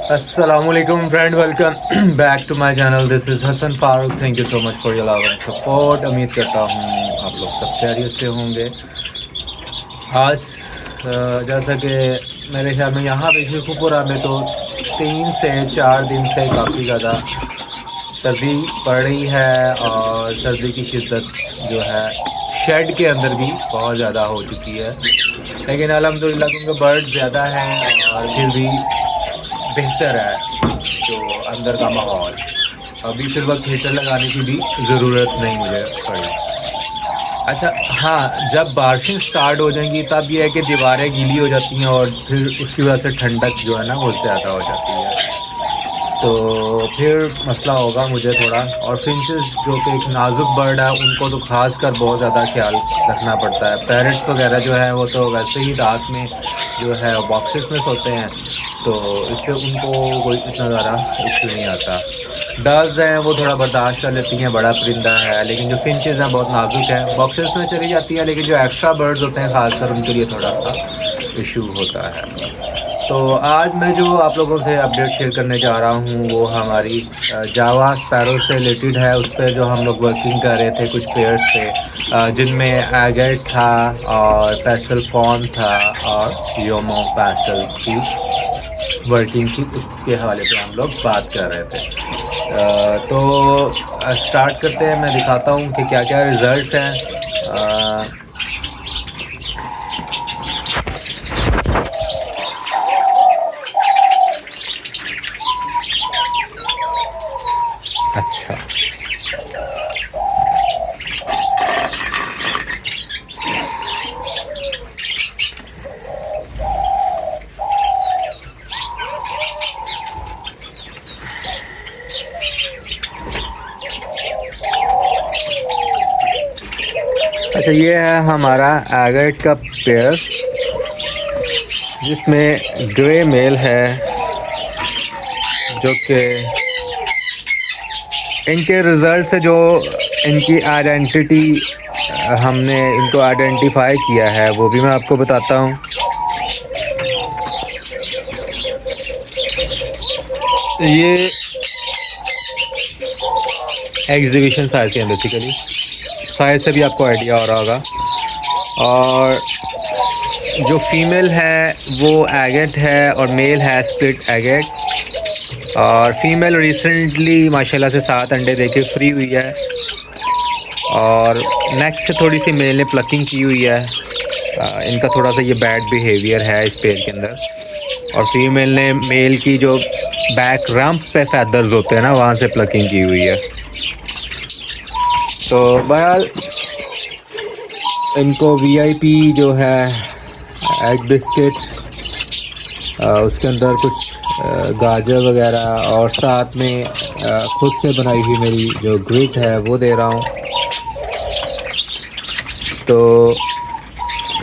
Assalamualaikum friend, welcome back to my channel. This is Hassan Farooq. Thank you so much for your love and support. उम्मीद करता हूँ आप लोग सब खैरियत से होंगे। आज जैसा कि मेरे ख्याल में यहाँ पे शेखुपुरा में तो 3 से 4 दिन से काफ़ी ज़्यादा सर्दी पड़ रही है और सर्दी की शिद्दत जो है शेड के अंदर भी बहुत ज़्यादा हो चुकी है। लेकिन अल्हम्दुलिल्लाह क्योंकि बर्ड ज़्यादा हैं और फिर भी बेहतर है जो अंदर का माहौल। अभी फिर वक्त हीटर लगाने की भी ज़रूरत नहीं मुझे पड़ी। अच्छा हाँ, जब बारिशें स्टार्ट हो जाएंगी तब ये है कि दीवारें गीली हो जाती हैं और फिर उसकी वजह से ठंडक जो है ना वो ज़्यादा हो जाती है, तो फिर मसला होगा मुझे थोड़ा। और फिंचेस जो कि एक नाजुक बर्ड है उनको तो ख़ास कर बहुत ज़्यादा ख्याल रखना पड़ता है। पैरट्स वगैरह जो है वो तो वैसे ही रात में जो है बॉक्सेस में सोते हैं, तो इससे उनको कोई इतना ज़्यादा इशू नहीं आता। डर्स हैं वो थोड़ा बर्दाश्त कर लेती हैं, बड़ा परिंदा है, लेकिन जो फिंचेस हैं बहुत नाजुक हैं, बॉक्सेस में चली जाती हैं, लेकिन जो एक्स्ट्रा बर्ड्स होते हैं ख़ासकर उनके लिए थोड़ा सा इशू होता है। तो आज मैं जो आप लोगों से अपडेट शेयर करने जा रहा हूँ वो हमारी जावा स्पैरो से रिलेटेड है। उस पर जो हम लोग वर्किंग कर रहे थे कुछ पेयर्स पे, जिनमें एगेट था और पैसल फॉर्म था और योमो पैसल की वर्किंग की, उसके हवाले पे हम लोग बात कर रहे थे। तो स्टार्ट करते हैं, मैं दिखाता हूँ कि क्या क्या रिज़ल्ट हैं। अच्छा, अच्छा ये है हमारा एगेट का पेयर जिसमें ग्रे मेल है, जो कि इनके रिज़ल्ट से जो इनकी आइडेंटिटी हमने इनको आइडेंटिफाई किया है वो भी मैं आपको बताता हूँ। ये एग्जीबिशन साइज़ के हैं बेसिकली, साइज़ से भी आपको आइडिया हो रहा होगा। और जो फीमेल है वो एगेट है और मेल है स्प्लिट एगेट। और फीमेल रिसेंटली माशाल्लाह से 7 अंडे देके फ्री हुई है और नेक्स्ट से थोड़ी सी मेल ने प्लकिंग की हुई है। इनका थोड़ा सा ये बैड बिहेवियर है इस पेड़ के अंदर। और फीमेल ने मेल की जो बैक रम्प पे फैदर्स होते हैं ना वहाँ से प्लकिंग की हुई है। तो बहरहाल इनको वीआईपी जो है एग बिस्किट, उसके अंदर कुछ गाजर वगैरह और साथ में खुद से बनाई हुई मेरी जो ग्रिट है वो दे रहा हूँ। तो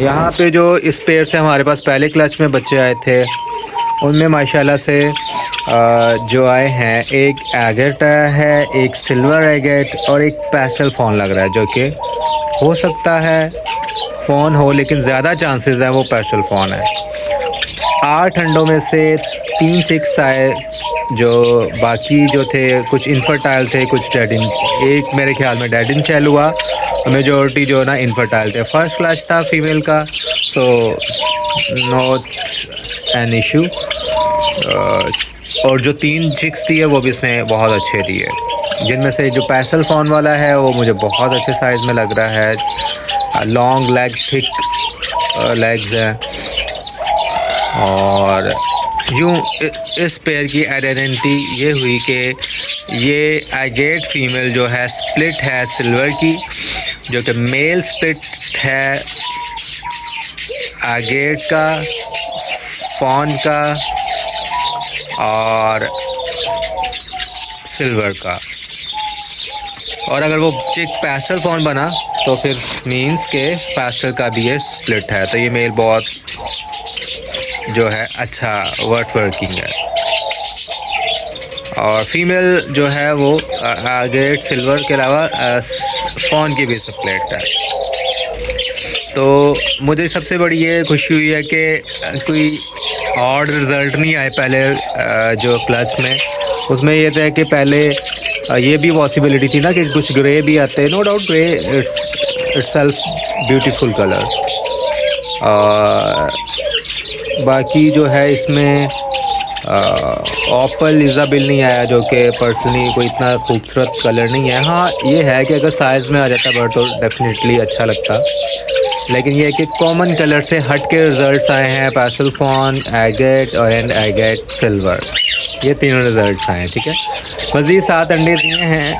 यहाँ पे जो इस पेड़ से हमारे पास पहले क्लच में बच्चे आए थे उनमें माशाल्लाह से जो आए हैं, एक एगेट आया है, एक सिल्वर एगेट और एक पैसल फ़ोन लग रहा है, जो कि हो सकता है फ़ोन हो, लेकिन ज़्यादा चांसेस है वो पैसल फ़ोन है। 8 अंडों में से 3 चिक्स आए, जो बाकी जो थे कुछ इनफर्टाइल थे, कुछ डेड इन, एक मेरे ख्याल में डेड इन चैल हुआ, मेजॉरिटी जो ना इनफर्टाइल थे। फर्स्ट क्लच था फीमेल का, तो नॉट एन इशू। और जो 3 चिक्स थी है वो भी इसमें बहुत अच्छे दिए, जिनमें से जो पैसल फ़ोन वाला है वो मुझे बहुत अच्छे साइज़ में लग रहा है। लॉन्ग लेग, थिक लेग्स हैं। और यूँ इस पेयर की आइडेंटिटी ये हुई कि ये एगेट फीमेल जो है स्प्लिट है सिल्वर की, जो कि मेल स्प्लिट है एगेट का, फॉन का और सिल्वर का। और अगर वो चिक पैसल फॉन बना तो फिर मींस के पैसल का भी ये स्प्लिट है, तो ये मेल बहुत जो है अच्छा वर्किंग है। और फीमेल जो है वो एगेट सिल्वर के अलावा फॉन की भी स्प्लिट है। तो मुझे सबसे बड़ी ये खुशी हुई है कि कोई ऑड रिज़ल्ट नहीं आए पहले जो क्लच में। उसमें ये था कि पहले ये भी पॉसिबिलिटी थी ना कि कुछ ग्रे भी आते हैं। No doubt grey itself beautiful colour. बाकी जो है इसमें ओपल इज़ाबेल नहीं आया, जो कि पर्सनली कोई इतना खूबसूरत कलर नहीं है। हाँ ये है कि अगर साइज़ में आ जाता बर्ड तो डेफिनेटली अच्छा लगता, लेकिन ये है कि कॉमन कलर से हट के रिज़ल्ट आए हैं। पैस्टल फॉन, एगेट और एंड एगेट सिल्वर, ये तीनों रिज़ल्ट आए हैं। ठीक है, मज़ीद 7 अंडे दिए हैं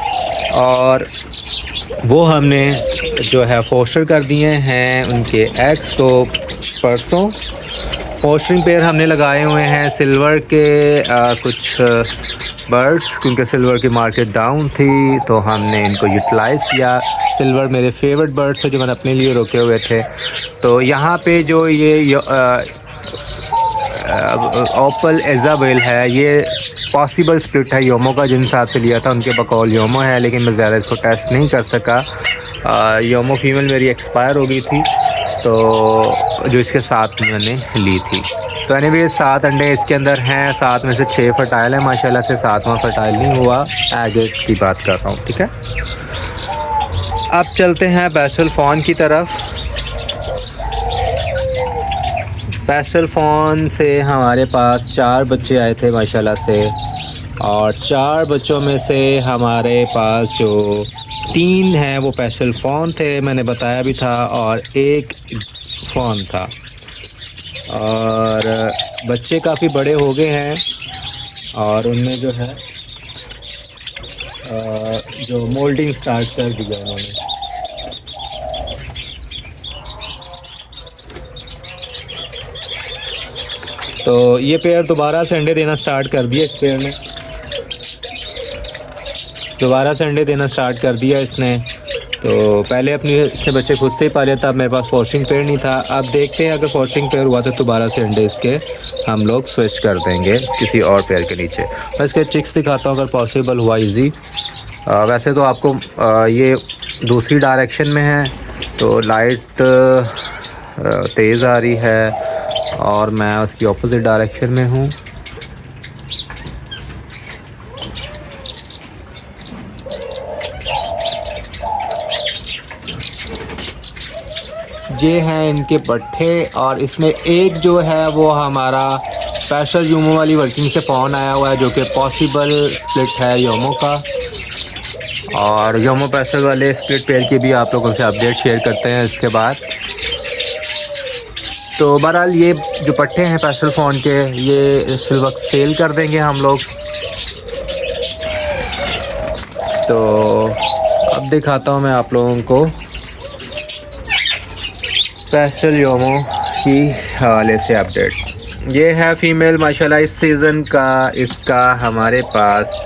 और वो हमने जो है फोस्टर कर दिए हैं उनके एग्स को परसों। पोस्टरिंग पेयर हमने लगाए हुए हैं सिल्वर के कुछ बर्ड्स, क्योंकि सिल्वर की मार्केट डाउन थी तो हमने इनको यूटिलाइज़ किया। सिल्वर मेरे फेवरेट बर्ड्स थे जो मैंने अपने लिए रोके हुए थे। तो यहाँ पे जो ये ओपल इज़ाबेल है, ये पॉसिबल स्प्लिट है योमो का, जिन हिसाब से लिया था उनके बकौल योमो है, लेकिन मैं ज़्यादा इसको टेस्ट नहीं कर सका। योमो फीमेल मेरी एक्सपायर हो गई थी तो जो इसके साथ मैंने ली थी। तो एनीवे 7 अंडे इसके अंदर हैं, 7 में से 6 फर्टाइल हैं माशाल्लाह से, 7वां फर्टाइल नहीं हुआ। एगेट की बात कर रहा हूँ। ठीक है, अब चलते हैं पैस्टल फॉन की तरफ। पैस्टल फॉन से हमारे पास 4 बच्चे आए थे माशाल्लाह से, और 4 बच्चों में से हमारे पास जो 3 हैं वो पैस्टल फॉन थे, मैंने बताया भी था, और 1 फॉन था। और बच्चे काफ़ी बड़े हो गए हैं और उनमें जो है जो मोल्डिंग स्टार्ट कर दिया उन्होंने। तो ये पेयर दोबारा से अंडे देना स्टार्ट कर दिया। इस पेयर ने दोबारा से अंडे देना स्टार्ट कर दिया इसने। तो पहले अपने इसने बच्चे खुद से ही पाले था, मेरे पास फोर्सिंग पेयर नहीं था। अब देखते हैं अगर फोर्सिंग पेयर हुआ तो दोबारा से अंडे इसके हम लोग स्विच कर देंगे किसी और पेयर के नीचे। मैं इसके चिक्स दिखाता हूँ अगर पॉसिबल हुआ ईजी। वैसे तो आपको ये दूसरी डायरेक्शन में है तो लाइट तेज़ आ रही है और मैं उसकी ऑपोजिट डायरेक्शन में हूँ। ये हैं इनके पट्टे, और इसमें एक जो है वो हमारा पैस्टल योमो वाली वर्किंग से फ़ोन आया हुआ है जो कि पॉसिबल स्प्लिट है योमो का। और योमो पैस्टल वाले स्प्लिट पेयर की भी आप लोगों से अपडेट शेयर करते हैं इसके बाद। तो बहरहाल ये जो पट्टे हैं पैस्टल फ़ोन के, ये इस वक्त सेल कर देंगे हम लोग। तो अब दिखाता हूँ मैं आप लोगों को पैस्टल योमो की हवाले से अपडेट। ये है फ़ीमेल माशाल्लाह इस सीज़न का। इसका हमारे पास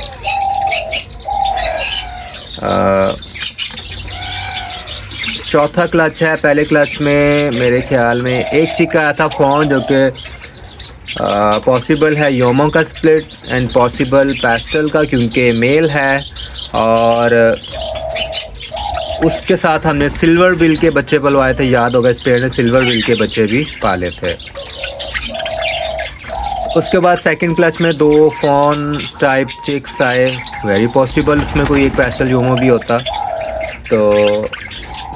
चौथा क्लच है। पहले क्लच में मेरे ख्याल में एक चिक आया था फ़ोन जो कि पॉसिबल है योमो का स्प्लिट एंड पॉसिबल पैस्टल का, क्योंकि मेल है। और उसके साथ हमने सिल्वर बिल के बच्चे पलवाए थे, याद होगा इस पेड़ ने सिल्वर बिल के बच्चे भी पाले थे। उसके बाद सेकंड क्लच में 2 फॉन टाइप चिक्स आए, वेरी पॉसिबल उसमें कोई एक पैस्टल योमो भी होता, तो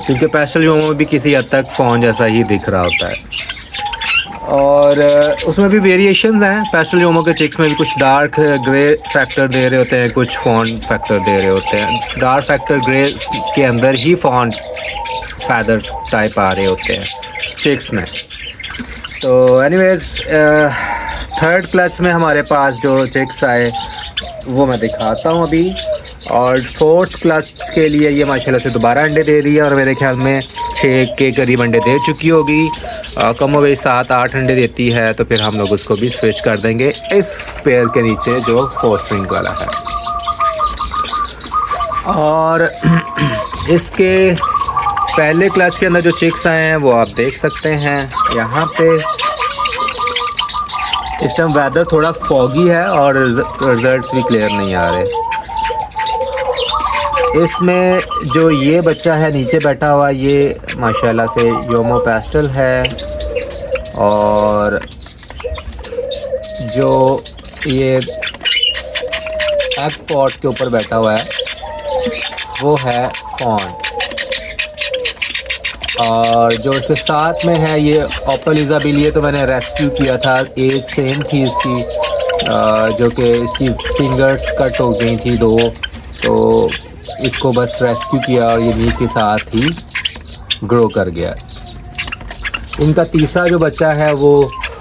क्योंकि पैस्टल योमो भी किसी हद तक फॉन जैसा ही दिख रहा होता है। और उसमें भी वेरिएशंस हैं। पैस्टल योमो के चिक्स में भी कुछ डार्क ग्रे फैक्टर दे रहे होते हैं, कुछ फॉन फैक्टर दे रहे होते हैं। डार्क फैक्टर ग्रे के अंदर ही फॉन फैदर टाइप आ रहे होते हैं चिक्स में। तो एनीवेज थर्ड क्लच में हमारे पास जो चिक्स आए वो मैं दिखाता हूँ अभी। और फोर्थ क्लच के लिए ये माशाल्लाह से दोबारा अंडे दे रही है और मेरे ख्याल में 6 के करीब अंडे दे चुकी होगी। कम हो गई 7-8 अंडे देती है तो फिर हम लोग उसको भी स्विच कर देंगे इस पेयर के नीचे जो फोर्थ रिंग वाला है। और इसके पहले क्लच के अंदर जो चिक्स आए हैं वो आप देख सकते हैं यहाँ पे। इस टाइम वेदर थोड़ा फॉगी है और रिजल्ट्स भी क्लियर नहीं आ रहे। इसमें जो ये बच्चा है नीचे बैठा हुआ, ये माशाल्लाह से योमो पैस्टल है और जो ये एग पॉट के ऊपर बैठा हुआ है वो है फॉन, और जो इसके साथ में है ये ओपल इज़ाबेल। ये तो मैंने रेस्क्यू किया था, एज सेम थी इसकी, जो कि इसकी फिंगर्स कट हो गई थी 2, तो इसको बस रेस्क्यू किया और ये मीट के साथ ही ग्रो कर गया। इनका तीसरा जो बच्चा है वो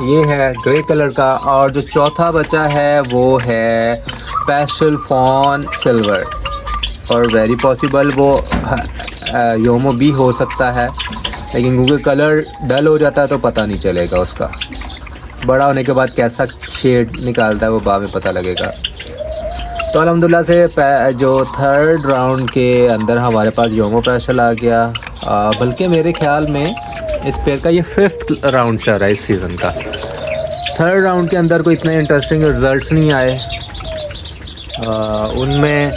ये है ग्रे कलर का, और जो चौथा बच्चा है वो है पेस्टल फॉन सिल्वर, और वेरी पॉसिबल वो योमो भी हो सकता है, लेकिन क्योंकि कलर डल हो जाता है तो पता नहीं चलेगा उसका। बड़ा होने के बाद कैसा शेड निकालता है वो बाद में पता लगेगा। तो अल्हम्दुलिल्लाह से जो थर्ड राउंड के अंदर हमारे पास योमो पेस्टल आ गया, बल्कि मेरे ख्याल में इस पेयर का ये 5th राउंड चल रहा है इस सीज़न का। थर्ड राउंड के अंदर कोई इतने इंटरेस्टिंग रिजल्ट्स नहीं आए। उनमें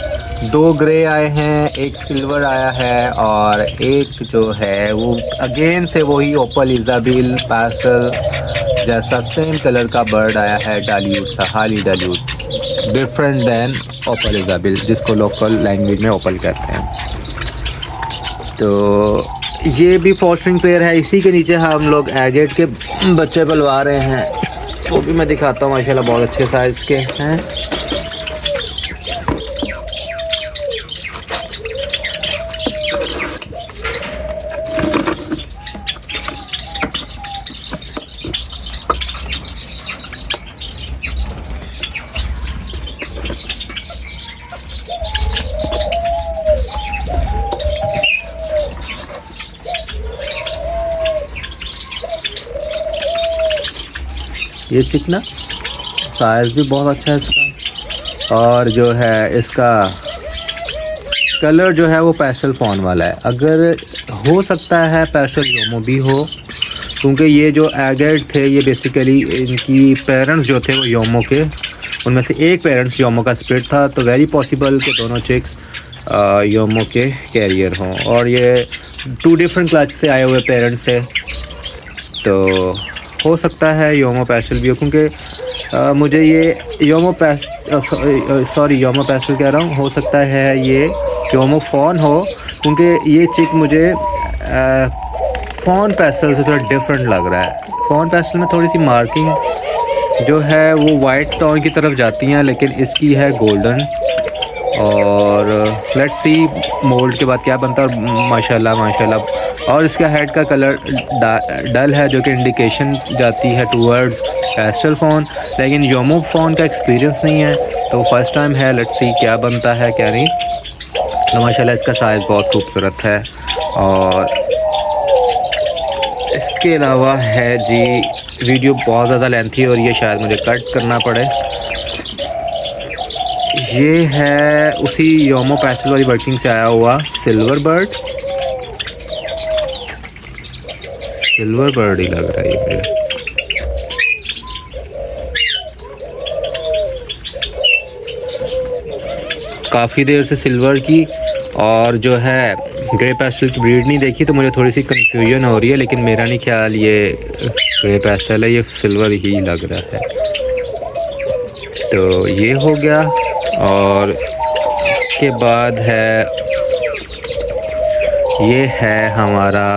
2 ग्रे आए हैं, 1 सिल्वर आया है, और एक जो है वो अगेन से वही ओपल इज़ाबेल पेस्टल जैसा सेम कलर का बर्ड आया है, डाल्यूट सा, हाली डाल्यूट, डिफरेंट दैन ओपल इज़ाबेल, जिसको लोकल लैंग्वेज में ओपल कहते हैं। तो ये भी फॉस्टरिंग पेयर है। इसी के नीचे हम लोग एगेट के बच्चे पलवा रहे हैं, वो भी मैं दिखाता हूँ। माशाल्लाह बहुत अच्छे साइज़ के हैं। ये चिकना साइज़ भी बहुत अच्छा है इसका, और जो है इसका कलर जो है वो पेस्टल फॉन वाला है। अगर हो सकता है पेस्टल योमो भी हो, क्योंकि ये जो एगेट थे ये बेसिकली इनकी पेरेंट्स जो थे वो योमो के, उनमें से एक पेरेंट्स योमो का स्प्लिट था, तो वेरी पॉसिबल कि दोनों चिक्स योमो के कैरियर हों, और ये 2 डिफरेंट क्लच से आए हुए पेरेंट्स थे, तो हो सकता है योमो पेस्टल भी हो। क्योंकि मुझे ये योमो पेस्टल कह रहा हूँ, हो सकता है ये योमो फॉन हो, क्योंकि ये चिक मुझे फॉन पेस्टल से थोड़ा डिफरेंट लग रहा है। फॉन पेस्टल में थोड़ी सी मार्किंग जो है वो वाइट टोन की तरफ जाती हैं, लेकिन इसकी है गोल्डन। और लेट्स सी मोल्ड के बाद क्या बनता है। माशाल्लाह माशाल्लाह। और इसका हेड का कलर डल है, जो कि इंडिकेशन जाती है टूवर्ड्स पेस्टल फॉन, लेकिन योमो फॉन का एक्सपीरियंस नहीं है, तो फर्स्ट टाइम है। लेट्स सी क्या बनता है क्या नहीं। तो माशाल्लाह इसका साइज़ बहुत खूबसूरत है। और इसके अलावा है जी, वीडियो बहुत ज़्यादा लेंथी है और ये शायद मुझे कट करना पड़े। ये है उसी योमो पेस्टल वाली बर्डिंग से आया हुआ सिल्वर बर्ड। सिल्वर बर्ड ही लग रहा है ये मेरा। काफ़ी देर से सिल्वर की और जो है ग्रे पेस्टल की ब्रीड नहीं देखी, तो मुझे थोड़ी सी कंफ्यूजन हो रही है, लेकिन मेरा नहीं ख्याल ये ग्रे पेस्टल है, ये सिल्वर ही लग रहा है। तो ये हो गया। और इसके बाद है, ये है हमारा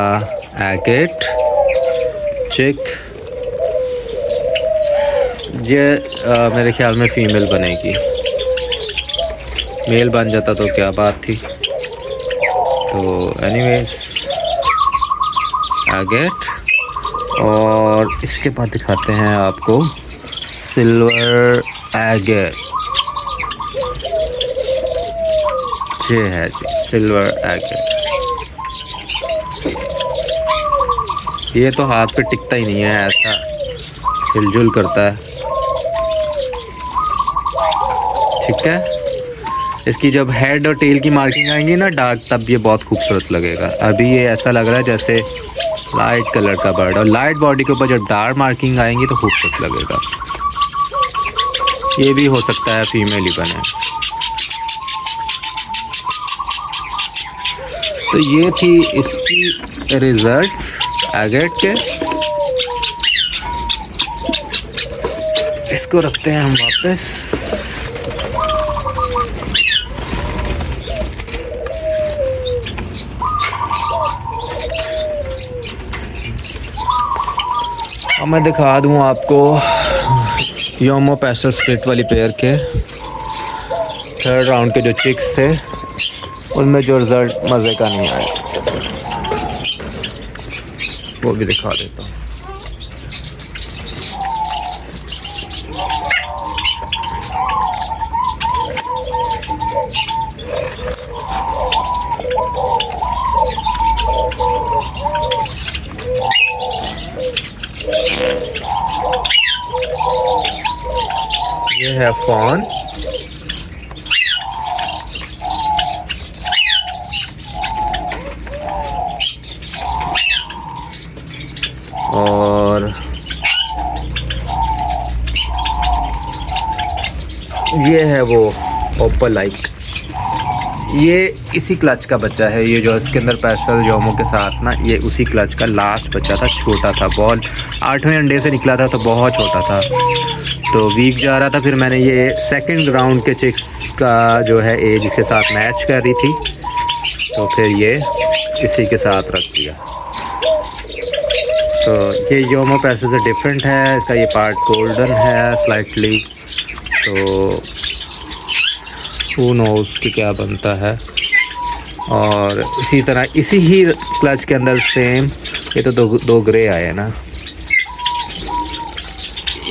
एगेट चिक। ये मेरे ख्याल में फ़ीमेल बनेगी, मेल बन जाता तो क्या बात थी। तो एनीवेज एगेट। और इसके बाद दिखाते हैं आपको सिल्वर एगेट। ये है जी सिल्वर एगेट। ये तो हाथ पे टिकता ही नहीं है, ऐसा हिलजुल करता है। ठीक है, इसकी जब हेड और टेल की मार्किंग आएंगी ना डार्क, तब ये बहुत खूबसूरत लगेगा। अभी ये ऐसा लग रहा है जैसे लाइट कलर का बर्ड, और लाइट बॉडी के ऊपर जब डार्क मार्किंग आएंगी तो खूबसूरत लगेगा। ये भी हो सकता है फीमेल ही बने। तो ये थी इसकी रिजल्ट्स एगेट के। इसको रखते हैं हम वापस। अब मैं दिखा दूँ आपको योमो पेस्टल स्प्लिट वाली पेयर के थर्ड राउंड के जो चिक्स थे, उनमें जो रिज़ल्ट मज़े का नहीं आया, वो भी दिखा देता हूँ। ये है फॉन, और ये है वो ओपल लाइक। ये इसी क्लच का बच्चा है, ये जो इसके अंदर पेस्टल योमो के साथ ना, ये उसी क्लच का लास्ट बच्चा था। छोटा था, बॉल 8वें अंडे से निकला था तो बहुत छोटा था, तो वीक जा रहा था। फिर मैंने ये सेकंड राउंड के चिक्स का जो है एज इसके साथ मैच कर रही थी, तो फिर ये इसी के साथ रख दिया। तो ये योमो पेस्टल से डिफरेंट है, इसका ये पार्ट गोल्डन है स्लाइटली, तो हू नोज़ कि क्या बनता है। और इसी तरह इसी ही क्लच के अंदर सेम, ये तो दो ग्रे आए ना,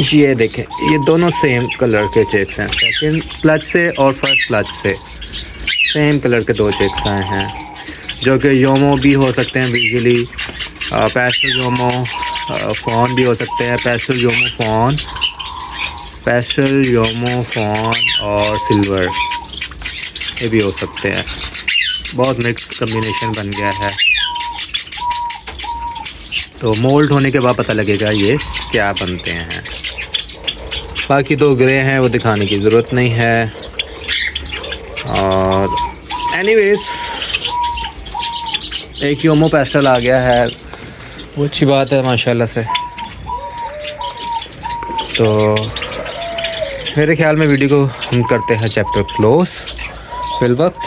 ये देखें, ये दोनों सेम कलर के चेक्स हैं। सेकंड क्लच से और फर्स्ट क्लच से सेम कलर के दो चेक्स आए हैं, जो कि योमो भी हो सकते हैं विजुअली, पेस्टल योमो फॉन भी हो सकते हैं, pastel Yomo fawn, pastel Yomo fawn और सिल्वर, ये भी हो सकते हैं। बहुत मिक्स कम्बिनेशन बन गया है, तो मोल्ड होने के बाद पता लगेगा ये क्या बनते हैं। बाकी दो ग्रे हैं, वो दिखाने की ज़रूरत नहीं है। और एनीवेज एक योमो पेस्टल आ गया है, वो अच्छी बात है माशाल्लाह से। तो मेरे ख्याल में वीडियो को हम करते हैं चैप्टर क्लोज फिल वक्त,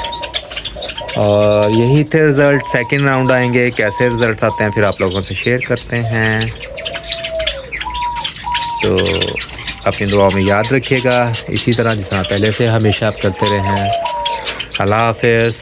और यही थे रिज़ल्ट। सेकंड राउंड आएंगे, कैसे रिज़ल्ट आते हैं फिर आप लोगों से शेयर करते हैं। तो अपनी दुआ में याद रखिएगा, इसी तरह जिस तरह पहले से हमेशा आप करते रहें। अल्लाह हाफ़िज़।